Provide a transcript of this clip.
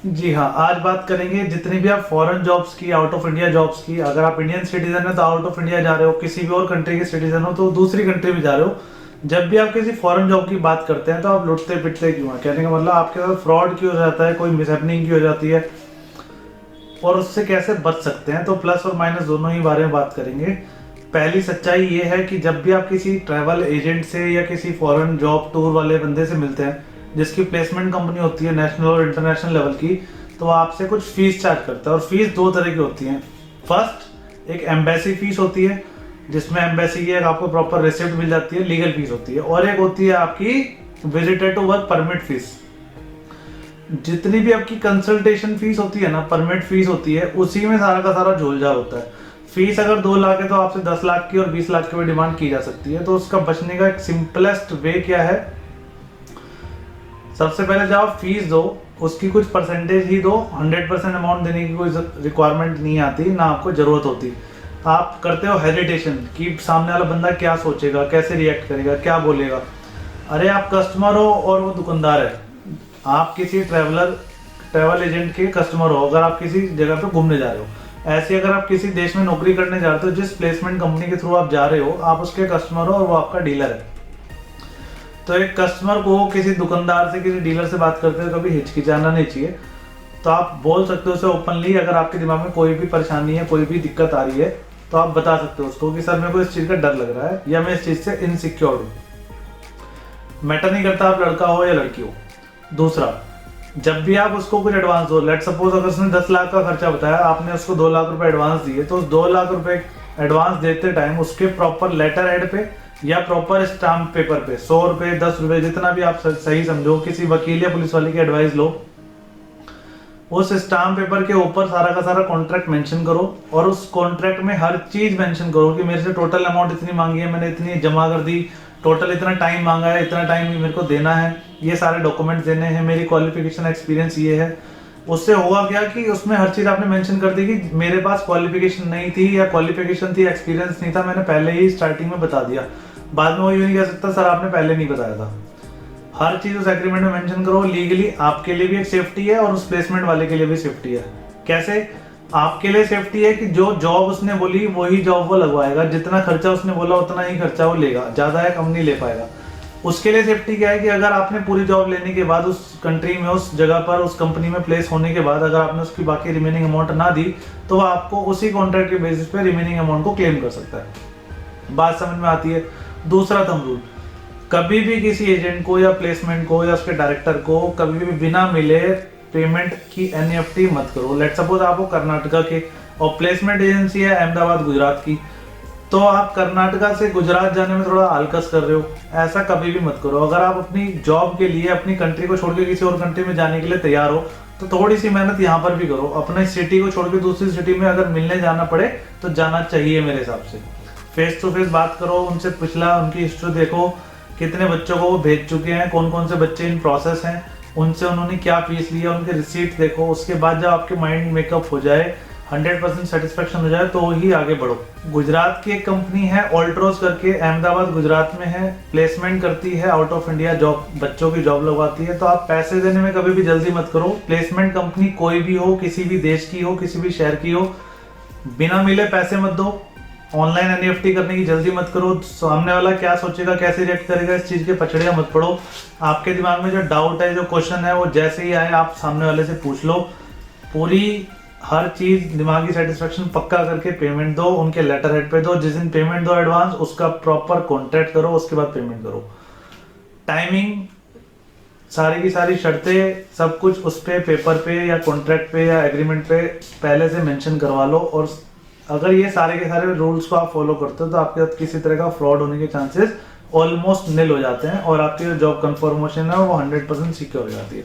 जी हाँ, आज बात करेंगे जितनी भी आप फॉरेन जॉब्स की, आउट ऑफ इंडिया जॉब्स की। अगर आप इंडियन सिटीजन है तो आउट ऑफ इंडिया जा रहे हो, किसी भी और कंट्री के सिटीजन हो तो दूसरी कंट्री में जा रहे हो। जब भी आप किसी फॉरेन जॉब की बात करते हैं तो आप लुटते पिटते क्यों हैं? कहने का मतलब आपके साथ फ्रॉड क्यों हो जाता है, कोई मिसहैपनिंग क्यों हो जाती है और उससे कैसे बच सकते हैं। तो प्लस और माइनस दोनों ही बारे में बात करेंगे। पहली सच्चाई ये है कि जब भी आप किसी ट्रैवल एजेंट से या किसी फॉरेन जॉब टूर वाले बंदे से मिलते हैं जिसकी प्लेसमेंट कंपनी होती है नेशनल और इंटरनेशनल लेवल की, तो वो आपसे कुछ फीस चार्ज करता है। और फीस दो तरह की होती है। फर्स्ट एक एम्बेसी फीस होती है जिसमें एम्बेसी की एक आपको प्रॉपर रिसिप्ट मिल जाती है, लीगल फीस होती है। और एक होती है आपकी visitor to work permit fees. जितनी भी आपकी कंसल्टेशन फीस होती है ना, परमिट फीस होती है, उसी में सारा का सारा झोलझाल होता है। फीस अगर 2 लाख है तो आपसे 10 लाख की और 20 लाख की भी डिमांड की जा सकती है। तो उसका बचने का एक सिंपलेस्ट वे क्या है? सबसे पहले जब आप फीस दो उसकी कुछ परसेंटेज ही दो। 100% अमाउंट देने की कोई रिक्वायरमेंट नहीं आती, ना आपको जरूरत होती। आप करते हो हेजिटेशन कि सामने वाला बंदा क्या सोचेगा, कैसे रिएक्ट करेगा, क्या बोलेगा। अरे आप कस्टमर हो और वो दुकानदार है। आप किसी ट्रैवल एजेंट के कस्टमर हो, अगर आप किसी जगह पे घूमने जा रहे हो। ऐसे अगर आप किसी देश में नौकरी करने जा रहे हो, जिस प्लेसमेंट कंपनी के थ्रू आप जा रहे हो, आप उसके कस्टमर हो और वो आपका डीलर है। तो एक कस्टमर को किसी दुकानदार से, किसी डीलर से बात करते हुए कभी हिचकिचाना नहीं चाहिए। तो आप बोल सकते हो उसे ओपनली। अगर आपके दिमाग में कोई भी परेशानी है, कोई भी दिक्कत आ रही है, तो आप बता सकते हो उसको कि सर मेरे को इस चीज़ का डर लग रहा है या मैं इस चीज़ से इनसिक्योर हूँ। मैटर नहीं करता आप लड़का हो या लड़की हो। दूसरा, जब भी आप उसको कुछ एडवांस दो, लेट सपोज अगर उसने 10 लाख का खर्चा बताया, आपने उसको 2 लाख रुपए एडवांस दिए, तो उस 2 लाख रुपए एडवांस देते टाइम उसके प्रॉपर लेटर हेड पे या प्रॉपर स्टाम्प पेपर पे 100 रुपए, 10 रुपए, जितना भी आप सही समझो, किसी वकील या पुलिस वाले की एडवाइस लो। उस स्टाम्प पेपर के ऊपर सारा का सारा कॉन्ट्रैक्ट मेंशन करो और उस कॉन्ट्रैक्ट में हर चीज मेंशन करो कि मेरे से टोटल अमाउंट इतनी मांगी है, मैंने इतनी जमा कर दी, टोटल इतना टाइम मांगा है, इतना टाइम मेरे को देना है, ये सारे डॉक्यूमेंट्स देने हैं, मेरी क्वालिफिकेशन एक्सपीरियंस ये है। उससे होगा क्या कि उसमें हर चीज आपने मेंशन कर दी कि मेरे पास क्वालिफिकेशन नहीं थी या क्वालिफिकेशन थी, एक्सपीरियंस नहीं था, मैंने पहले ही स्टार्टिंग में बता दिया। बाद में वो यूं नहीं कह सकता सर आपने पहले नहीं बताया था। हर चीज उस एग्रीमेंट में मेंशन करो। लीगली आपके लिए भी एक सेफ्टी है और उस प्लेसमेंट वाले के लिए भी सेफ्टी है। कैसे? आपके लिए सेफ्टी है कि जो जॉब उसने बोली वही जॉब वो लगवाएगा, जितना खर्चा उसने बोला उतना ही खर्चा वो लेगा, ज्यादा है कम नहीं ले पाएगा। उसके लिए सेफ्टी क्या है कि अगर आपने पूरी जॉब लेने के बाद उस कंट्री में, उस जगह पर, उस कंपनी में प्लेस होने के बाद अगर आपने उसकी बाकी रिमेनिंग अमाउंट ना दी, तो वो आपको उसी कॉन्ट्रैक्ट के बेसिस पे रिमेनिंग अमाउंट को क्लेम कर सकता है। बात समझ में आती है? दूसरा थंब रूल, कभी भी किसी एजेंट को या प्लेसमेंट को या उसके डायरेक्टर को कभी भी बिना मिले पेमेंट की एनईएफटी मत करो। लेट सपोज आप वो कर्नाटका के और प्लेसमेंट एजेंसी है अहमदाबाद गुजरात की, तो आप कर्नाटका से गुजरात जाने में थोड़ा आलकस कर रहे हो, ऐसा कभी भी मत करो। अगर आप अपनी जॉब के लिए अपनी कंट्री को छोड़ के किसी और कंट्री में जाने के लिए तैयार हो तो थोड़ी सी मेहनत यहाँ पर भी करो। अपने सिटी को छोड़ के दूसरी सिटी में अगर मिलने जाना पड़े तो जाना चाहिए मेरे हिसाब से। फेस टू फेस बात करो उनसे, पिछला उनकी हिस्ट्री देखो, कितने बच्चों को वो भेज चुके हैं, कौन कौन से बच्चे इन प्रोसेस हैं, उनसे उन्होंने क्या फीस लिया, उनके रिसीट देखो। उसके बाद जब आपके माइंड मेकअप हो जाए, 100% सेटिस्फेक्शन हो जाए, तो ही आगे बढ़ो। गुजरात की एक कंपनी है ऑल्ट्रोज करके, अहमदाबाद गुजरात में है, प्लेसमेंट करती है, आउट ऑफ इंडिया जॉब, बच्चों की जॉब लगवाती है। तो आप पैसे देने में कभी भी जल्दी मत करो। प्लेसमेंट कंपनी कोई भी हो, किसी भी देश की हो, किसी भी शहर की हो, बिना मिले पैसे मत दो। ऑनलाइन एनईएफटी करने की जल्दी मत करो। सामने वाला क्या सोचेगा, कैसे रिएक्ट करेगा, इस चीज के पछड़िया मत पड़ो। आपके दिमाग में जो डाउट है, जो क्वेश्चन है, वो जैसे ही आए आप सामने वाले से पूछ लो। पूरी हर चीज दिमागी सेटिस्फेक्शन पक्का करके पेमेंट दो, उनके लेटर हेड पे दो। जिस दिन पेमेंट दो एडवांस, उसका प्रॉपर कॉन्ट्रैक्ट करो, उसके बाद पेमेंट करो। टाइमिंग, सारी की सारी शर्तें, सब कुछ उस पे पेपर पे या कॉन्ट्रैक्ट पे या एग्रीमेंट पे पहले से मेंशन करवा लो। और अगर ये सारे के सारे रूल्स को आप फॉलो करते हो तो आपके साथ किसी तरह का फ्रॉड होने के चांसेस ऑलमोस्ट निल हो जाते हैं और आपकी जो जॉब कंफर्मेशन है वो 100% सिक्योर हो जाती है।